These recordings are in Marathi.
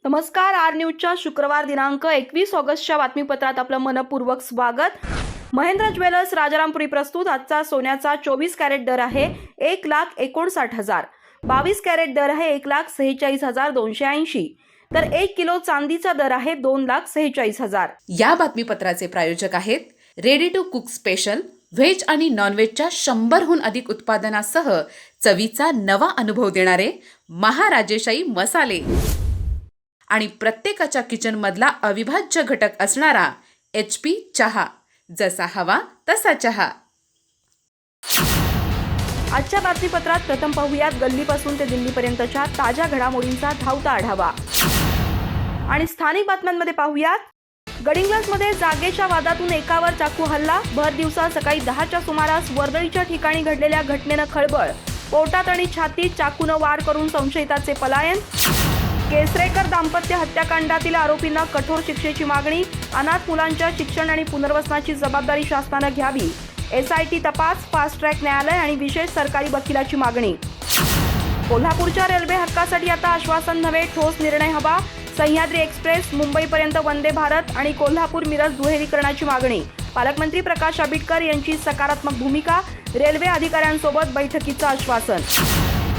नमस्कार, आर न्यूजच्या शुक्रवार दिनांक 21 ऑगस्टच्या बातमीपत्रात आपलं मनपूर्वक स्वागत। महेंद्र ज्वेलर्स राजारामपुरी प्रस्तुत आजचा सोन्याचा 24 कॅरेट दर आहे 1,59,000, 22 कॅरेट दर आहे 1,46,280, तर 1 किलो चांदीचा दर आहे 2,46,000। या बातमीपत्राचे प्रायोजक आहेत ready to cook special, veg आणि नॉनव्हेजच्या 100हून अधिक उत्पादनासह चवीचा नवा अनुभव देणारे महाराजेशाही मसाले आणि प्रत्येकाच्या किचन मधला अविभाज्य घटक असणारा HP चहा, जसा हवा तसा चहा। आजच्या बातमीपत्रात प्रथम पाहूयात गल्लीपासून ते दिल्लीपर्यंतच्या ताज्या घडामोडींचा धावता आढावा आणि स्थानिक बातम्यांमध्ये पाहूयात गडिंग्लजमध्ये जागेच्या वादातून एकावर चाकू हल्ला, भर दिवसा सकाळी 10च्या सुमारास वर्दळीच्या ठिकाणी घडलेल्या घटनेनं खळबळ, पोटात आणि छातीत चाकूनं वार करून संशयिताचे पलायन, केसरेकर दाम्पत्य हत्याकांडातील आरोपींना कठोर शिक्षेची मागणी, अनाथ मुलांच्या शिक्षण आणि पुनर्वसनाची जबाबदारी शासनानं घ्यावी, SIT तपास, फास्ट ट्रॅक न्यायालय आणि विशेष सरकारी वकिलाची मागणी। कोल्हापूरच्या रेल्वे हक्कासाठी आता आश्वासन नव्हे, ठोस निर्णय हवा, सह्याद्री एक्सप्रेस मुंबईपर्यंत वंदे भारत आणि कोल्हापूर मिरज दुहेरीकरणाची मागणी, पालकमंत्री प्रकाश आंबेडकर यांची सकारात्मक भूमिका, रेल्वे अधिकाऱ्यांसोबत बैठकीचं आश्वासन।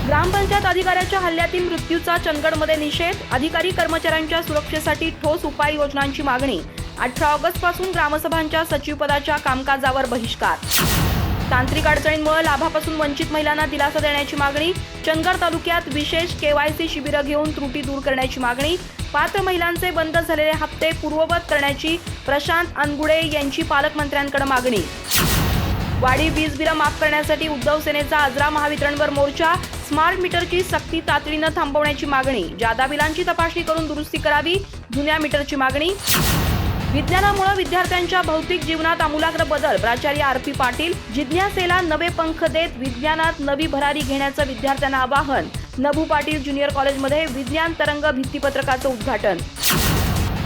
ग्रामपंचायत अधिकाऱ्याच्या हल्ल्यातील मृत्यूचा चंदगडमध्ये निषेध, अधिकारी कर्मचाऱ्यांच्या सुरक्षेसाठी ठोस उपाययोजनांची मागणी, 18 ऑगस्टपासून ग्रामसभांच्या सचिवपदाच्या कामकाजावर बहिष्कार, तांत्रिक अडचणींमुळे लाभापासून वंचित महिलांना दिलासा देण्याची मागणी, चंदगड तालुक्यात विशेष KYC शिबिरं घेऊन त्रुटी दूर करण्याची मागणी, पात्र महिलांचे बंद झालेले हप्ते पूर्ववत करण्याची प्रशांत अनगुडे यांची पालकमंत्र्यांकडे मागणी। वाढीव वीज बिलं माफ करण्यासाठी उद्धव सेनेचा आजरा महावितरणवर मोर्चा, स्मार्ट मीटरची सक्ती तातडीनं थांबवण्याची मागणी, जादा बिलांची तपासणी करून दुरुस्ती करावी, जुन्या मीटरची मागणी। विज्ञानामुळे विद्यार्थ्यांच्या भौतिक जीवनात आमूलाग्र बदल, प्राचार्य RP पाटील, जिज्ञासेला नवे पंख देत विज्ञानात नवी भरारी घेण्याचं विद्यार्थ्यांना आवाहन, नभू पाटील ज्युनियर कॉलेजमध्ये विज्ञान तरंग भित्तीपत्रकाचं उद्घाटन।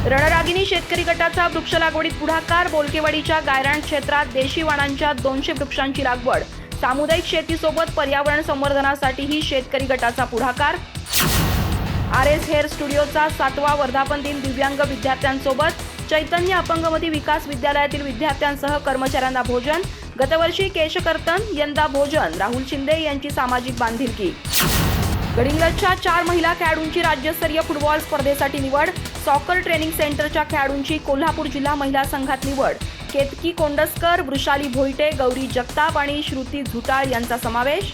रणरागिनी शेतकरी गटाचा वृक्ष लागवडीत पुढाकार, बोलकेवाडीच्या गायरान क्षेत्रात देशी वाणांच्या 200 वृक्षांची लागवड, सामुदायिक शेतीसोबत पर्यावरण संवर्धनासाठीही शेतकरी गटाचा पुढाकार। RS हेअर स्टुडिओचा 7वा वर्धापन दिन दिव्यांग विद्यार्थ्यांसोबत, चैतन्य अपंगमती विकास विद्यालयातील विद्यार्थ्यांसह कर्मचाऱ्यांना भोजन, गतवर्षी केशकर्तन, यंदा भोजन, राहुल शिंदे यांची सामाजिक बांधिलकी। गडिंग्लजच्या 4 महिला खेळाडूंची राज्यस्तरीय फुटबॉल स्पर्धेसाठी निवड, सॉकर ट्रेनिंग सेंटरच्या खेळाडूंची कोल्हापूर जिल्हा महिला संघात निवड, केतकी कोंडस्कर, वृषाली भोईटे, गौरी जगताप आणि श्रुती झुटाळ यांचा समावेश।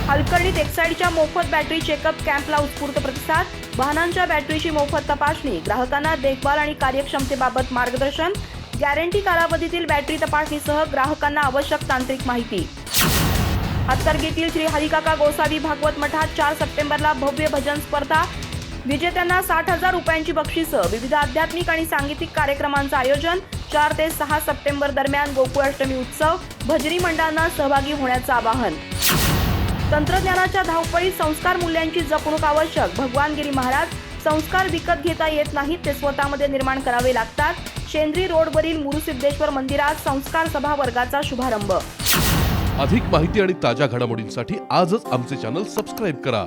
हलकर्णीत एक्साईडच्या मोफत बॅटरी चेकअप कॅम्पला उत्स्फूर्त प्रतिसाद, वाहनांच्या बॅटरीची मोफत तपासणी, ग्राहकांना देखभाल आणि कार्यक्षमतेबाबत मार्गदर्शन, गॅरंटी कालावधीतील बॅटरी तपासणीसह ग्राहकांना आवश्यक तांत्रिक माहिती। हातकर्गीतील श्री हरिकाका गोसावी भागवत मठात 4 सप्टेंबरला भव्य भजन स्पर्धा, विजेत्यांना 60,000 रुपयांची बक्षिसं, विविध आध्यात्मिक आणि सांगीतिक कार्यक्रमांचं आयोजन, 4 ते 6 सप्टेंबर दरम्यान गोकुळाष्टमी उत्सव, भजनी मंडळांना सहभागी होण्याचं आवाहन। तंत्रज्ञानाच्या धावपळीत संस्कार मूल्यांची जपणूक आवश्यक, भगवानगिरी महाराज, संस्कार विकत घेता येत नाहीत, ते स्वतःमध्ये निर्माण करावे लागतात, शेंद्री रोडवरील मुरुसिद्धेश्वर मंदिरात संस्कार सभा वर्गाचा शुभारंभ। अधिक माहिती आणि ताज्या घडामोडींसाठी आजच आमचे चॅनल सबस्क्राइब करा।